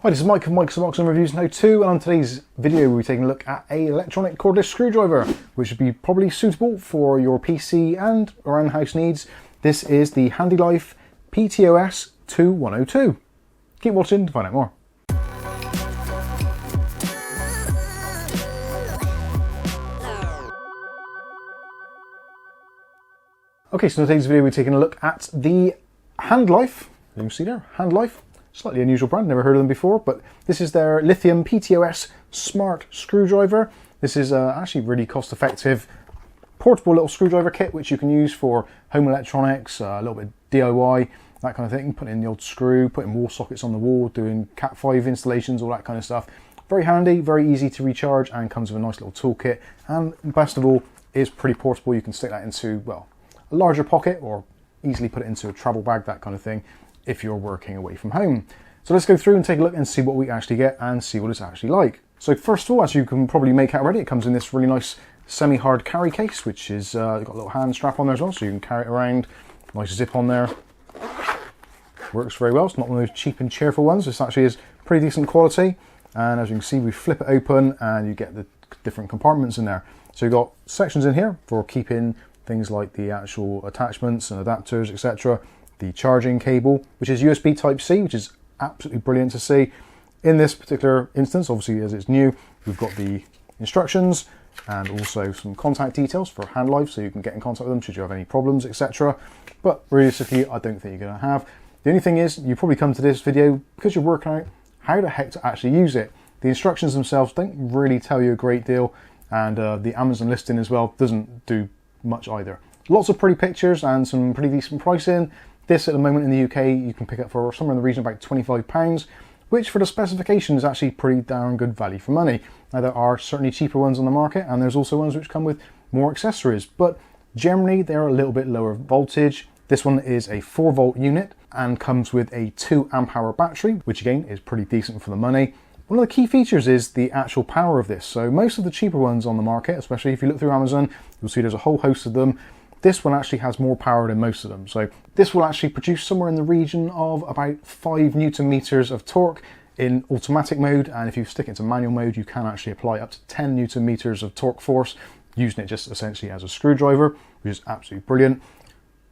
Hi, this is Mike of Mike's Unboxing Reviews Now 2, and on today's video we'll be taking a look at an electronic cordless screwdriver, which would be probably suitable for your PC and around house needs. This is the Handife PTOS 2102. Keep watching to find out more. Okay, so in today's video we're taking a look at the Handife. You can see there, Handife. Slightly unusual brand, never heard of them before, but this is their lithium PTOS smart screwdriver. This is actually really cost-effective, portable little screwdriver kit which you can use for home electronics, a little bit of DIY, that kind of thing. Put in the old screw, putting wall sockets on the wall, doing Cat 5 installations, all that kind of stuff. Very handy, very easy to recharge, and comes with a nice little toolkit. And best of all, is pretty portable. You can stick that into, well, a larger pocket or easily put it into a travel bag, that kind of thing, if you're working away from home. So let's go through and take a look and see what we actually get and see what it's actually like. So first of all, as you can probably make out already, it comes in this really nice semi-hard carry case, which is got a little hand strap on there as well, so you can carry it around. Nice zip on there. Works very well. It's not one of those cheap and cheerful ones. This actually is pretty decent quality. And as you can see, we flip it open and you get the different compartments in there. So you've got sections in here for keeping things like the actual attachments and adapters, etc. The charging cable, which is USB Type-C, which is absolutely brilliant to see. In this particular instance, obviously as it's new, we've got the instructions and also some contact details for Handife, so you can get in contact with them should you have any problems, etc. But realistically, I don't think you're going to have. The only thing is, you probably come to this video because you're working out how the heck to actually use it. The instructions themselves don't really tell you a great deal, and the Amazon listing as well doesn't do much either. Lots of pretty pictures and some pretty decent pricing. This at the moment in the UK you can pick up for somewhere in the region of about £25, which for the specification is actually pretty darn good value for money. Now there are certainly cheaper ones on the market, and there's also ones which come with more accessories, but generally they're a little bit lower voltage. This one is a 4-volt unit and comes with a 2 amp hour battery, which again is pretty decent for the money. One of the key features is the actual power of this. So most of the cheaper ones on the market, especially if you look through Amazon, you'll see there's a whole host of them. This one actually has more power than most of them. So this will actually produce somewhere in the region of about 5 Newton meters of torque in automatic mode. And if you stick it into manual mode, you can actually apply up to 10 Newton meters of torque force, using it just essentially as a screwdriver, which is absolutely brilliant.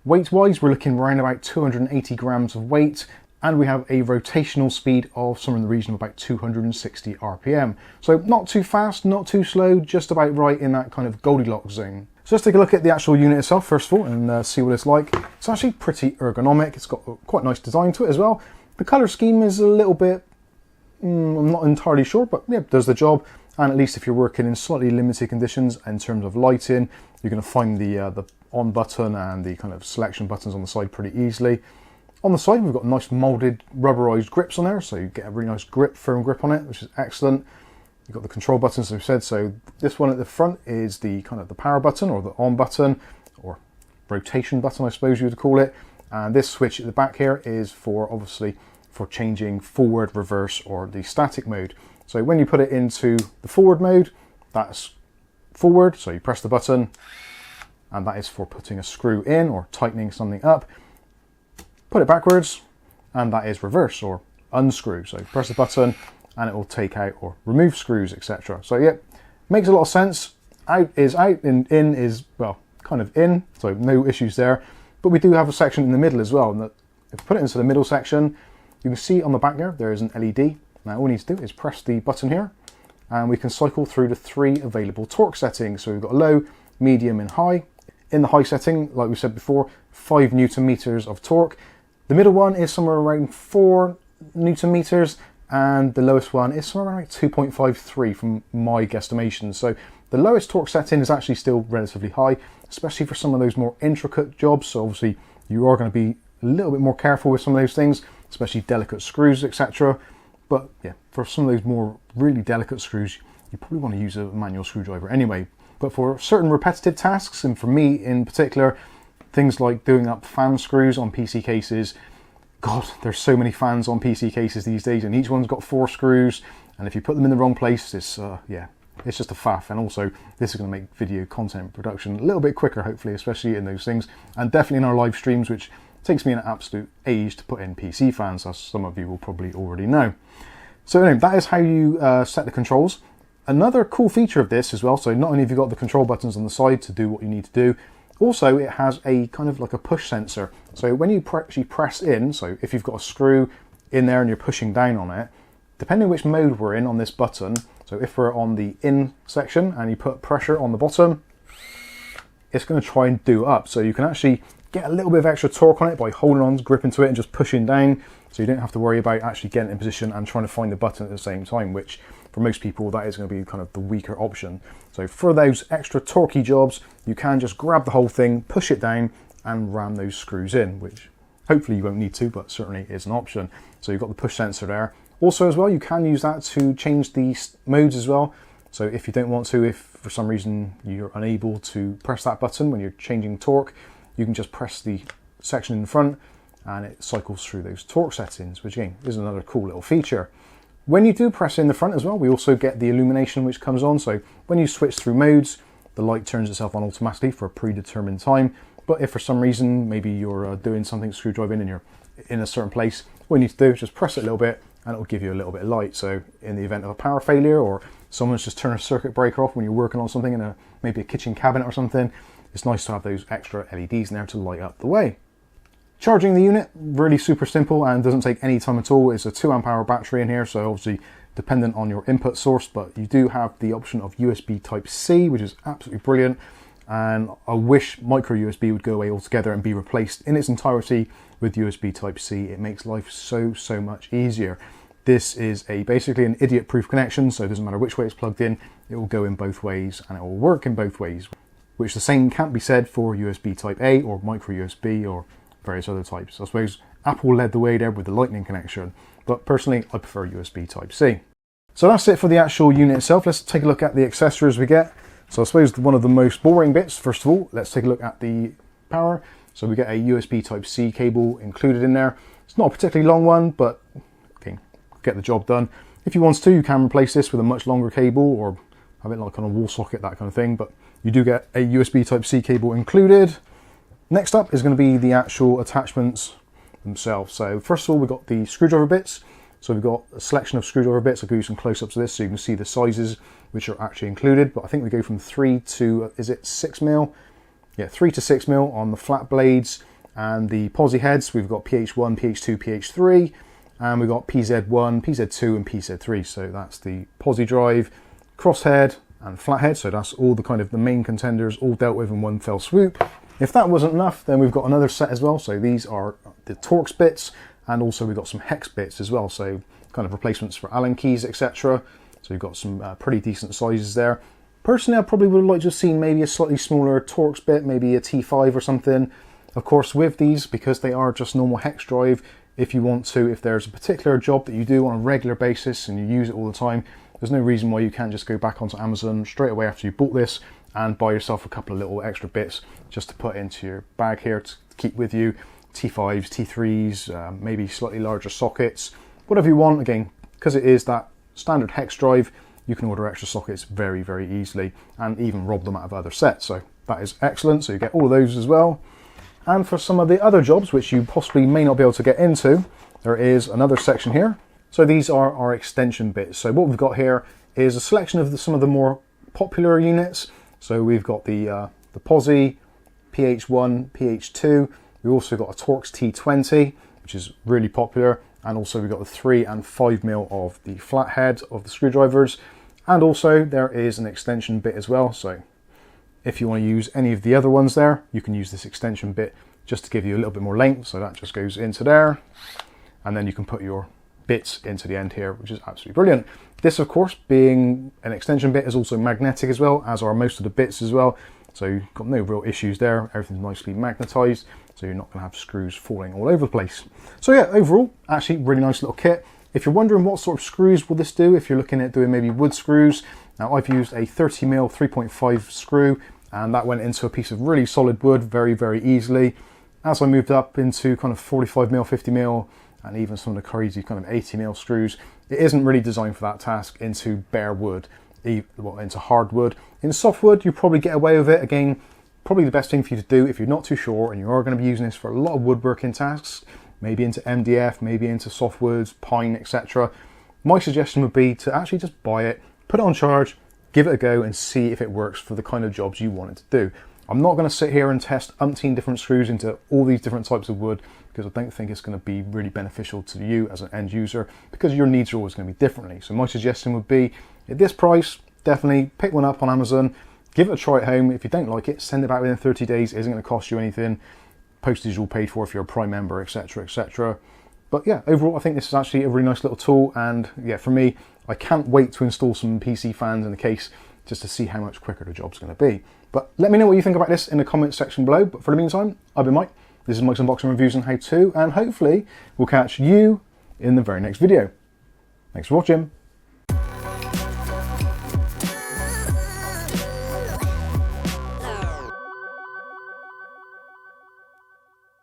Weight-wise, we're looking around about 280 grams of weight, and we have a rotational speed of somewhere in the region of about 260 RPM. So not too fast, not too slow, just about right in that kind of Goldilocks zone. So let's take a look at the actual unit itself first of all and see what it's like. It's actually pretty ergonomic. It's got a quite nice design to it as well. The colour scheme is a little bit, I'm not entirely sure, but yeah, does the job. And at least if you're working in slightly limited conditions in terms of lighting, you're going to find the on button and the kind of selection buttons on the side pretty easily. On the side, we've got nice moulded rubberized grips on there, so you get a really nice grip, firm grip on it, which is excellent. You've got the control buttons, as we said. So this one at the front is the kind of the power button, or the on button, or rotation button, I suppose you would call it. And this switch at the back here is for, obviously, for changing forward, reverse, or the static mode. So when you put it into the forward mode, that's forward, so you press the button, and that is for putting a screw in or tightening something up. Put it backwards, and that is reverse or unscrew. So press the button and it will take out or remove screws, etc. So yeah, makes a lot of sense. Out is out and in is, well, kind of in, so no issues there. But we do have a section in the middle as well. And that if you put it into the middle section, you can see on the back there is an LED. Now all we need to do is press the button here, and we can cycle through the 3 available torque settings. So we've got low, medium and high. In the high setting, like we said before, 5 Newton meters of torque. The middle one is somewhere around 4 Newton meters, and the lowest one is somewhere around 2.53 from my guesstimation. So the lowest torque setting is actually still relatively high, especially for some of those more intricate jobs. So obviously you are going to be a little bit more careful with some of those things, especially delicate screws, etc. But yeah, for some of those more really delicate screws, you probably want to use a manual screwdriver anyway. But for certain repetitive tasks, and for me in particular, things like doing up fan screws on PC cases, God, there's so many fans on PC cases these days, and each one's got 4 screws, and if you put them in the wrong place, it's yeah, it's just a faff. And also, this is going to make video content production a little bit quicker, hopefully, especially in those things, and definitely in our live streams, which takes me an absolute age to put in PC fans, as some of you will probably already know. So anyway, that is how you set the controls. Another cool feature of this as well, so not only have you got the control buttons on the side to do what you need to do, also it has a kind of like a push sensor. So when you actually press in, so if you've got a screw in there and you're pushing down on it, depending which mode we're in on this button, so if we're on the in section and you put pressure on the bottom, it's going to try and do up. So you can actually get a little bit of extra torque on it by holding on, gripping to it and just pushing down. So you don't have to worry about actually getting in position and trying to find the button at the same time, which for most people that is going to be kind of the weaker option. So for those extra torquey jobs, you can just grab the whole thing, push it down and ram those screws in, which hopefully you won't need to, but certainly is an option. So you've got the push sensor there. Also as well, you can use that to change the modes as well. So if you don't want to, if for some reason you're unable to press that button when you're changing torque, you can just press the section in front and it cycles through those torque settings, which again is another cool little feature. When you do press in the front as well, we also get the illumination which comes on. So when you switch through modes, the light turns itself on automatically for a predetermined time. But if for some reason, maybe you're doing something screwdriving and you're in a certain place, what you need to do is just press it a little bit and it will give you a little bit of light. So in the event of a power failure or someone's just turned a circuit breaker off when you're working on something in maybe a kitchen cabinet or something, it's nice to have those extra LEDs in there to light up the way. Charging the unit, really super simple and doesn't take any time at all. It's a 2 amp hour battery in here, so obviously dependent on your input source, but you do have the option of USB Type-C, which is absolutely brilliant. And I wish micro USB would go away altogether and be replaced in its entirety with USB Type-C. It makes life so much easier. This is basically an idiot-proof connection, so it doesn't matter which way it's plugged in, it will go in both ways and it will work in both ways, which the same can't be said for USB Type-A or micro USB or various other types. I suppose Apple led the way there with the Lightning connection, but personally I prefer USB Type-C. So that's it for the actual unit itself. Let's take a look at the accessories we get. So I suppose one of the most boring bits, first of all, let's take a look at the power. So we get a USB Type-C cable included in there. It's not a particularly long one, but okay, get the job done. If you want to, you can replace this with a much longer cable or have it like on a wall socket, that kind of thing, but you do get a USB Type-C cable included. Next up is going to be the actual attachments themselves. So first of all, we've got the screwdriver bits. So we've got a selection of screwdriver bits. I'll give you some close-ups of this so you can see the sizes which are actually included. But I think we go from 3 to, is it 6 mil? Yeah, 3 to 6 mil on the flat blades. And the posi heads, we've got PH1, PH2, PH3. And we've got PZ1, PZ2 and PZ3. So that's the posi drive, crosshead and flathead. So that's all the kind of the main contenders all dealt with in one fell swoop. If that wasn't enough, then we've got another set as well. So these are the Torx bits, and also we've got some hex bits as well. So kind of replacements for Allen keys, etc. So you've got some pretty decent sizes there. Personally, I probably would have liked to have seen maybe a slightly smaller Torx bit, maybe a T5 or something. Of course, with these, because they are just normal hex drive, if you want to, if there's a particular job that you do on a regular basis and you use it all the time, there's no reason why you can't just go back onto Amazon straight away after you bought this and buy yourself a couple of little extra bits just to put into your bag here to keep with you. T5s, T3s, maybe slightly larger sockets, whatever you want. Again, because it is that standard hex drive, you can order extra sockets very easily and even rob them out of other sets. So that is excellent. So you get all of those as well. And for some of the other jobs which you possibly may not be able to get into, there is another section here. So these are our extension bits. So what we've got here is a selection of some of the more popular units. So we've got the posi, PH1, PH2. We've also got a Torx T20, which is really popular. And also we've got the 3 and 5 mil of the flathead of the screwdrivers. And also there is an extension bit as well. So if you want to use any of the other ones there, you can use this extension bit just to give you a little bit more length. So that just goes into there. And then you can put your bits into the end here, which is absolutely brilliant. This, of course, being an extension bit, is also magnetic as well, as are most of the bits as well. So you've got no real issues there. Everything's nicely magnetized, so you're not going to have screws falling all over the place. So yeah, overall, actually really nice little kit. If you're wondering what sort of screws will this do, if you're looking at doing maybe wood screws, now I've used a 30 mil 3.5 screw, and that went into a piece of really solid wood very easily. As I moved up into kind of 45 mil, 50 mil, and even some of the crazy kind of 80 mil screws, it isn't really designed for that task into bare wood, well, into hard wood. In soft wood, you probably get away with it. Again, probably the best thing for you to do if you're not too sure and you are going to be using this for a lot of woodworking tasks, maybe into MDF, maybe into softwoods, pine, etc. my suggestion would be to actually just buy it, put it on charge, give it a go and see if it works for the kind of jobs you want it to do. I'm not going to sit here and test umpteen different screws into all these different types of wood, because I don't think it's going to be really beneficial to you as an end user, because your needs are always going to be differently. So my suggestion would be, at this price, definitely pick one up on Amazon, give it a try at home. If you don't like it, send it back within 30 days. It isn't going to cost you anything. Postage is all paid for if you're a Prime member, etc, etc. But yeah, overall I think this is actually a really nice little tool, and yeah, for me, I can't wait to install some PC fans in the case just to see how much quicker the job's going to be. But let me know what you think about this in the comments section below. But for the meantime, I've been Mike. This is Mike's Unboxing Reviews and How To, and hopefully we'll catch you in the very next video. Thanks for watching.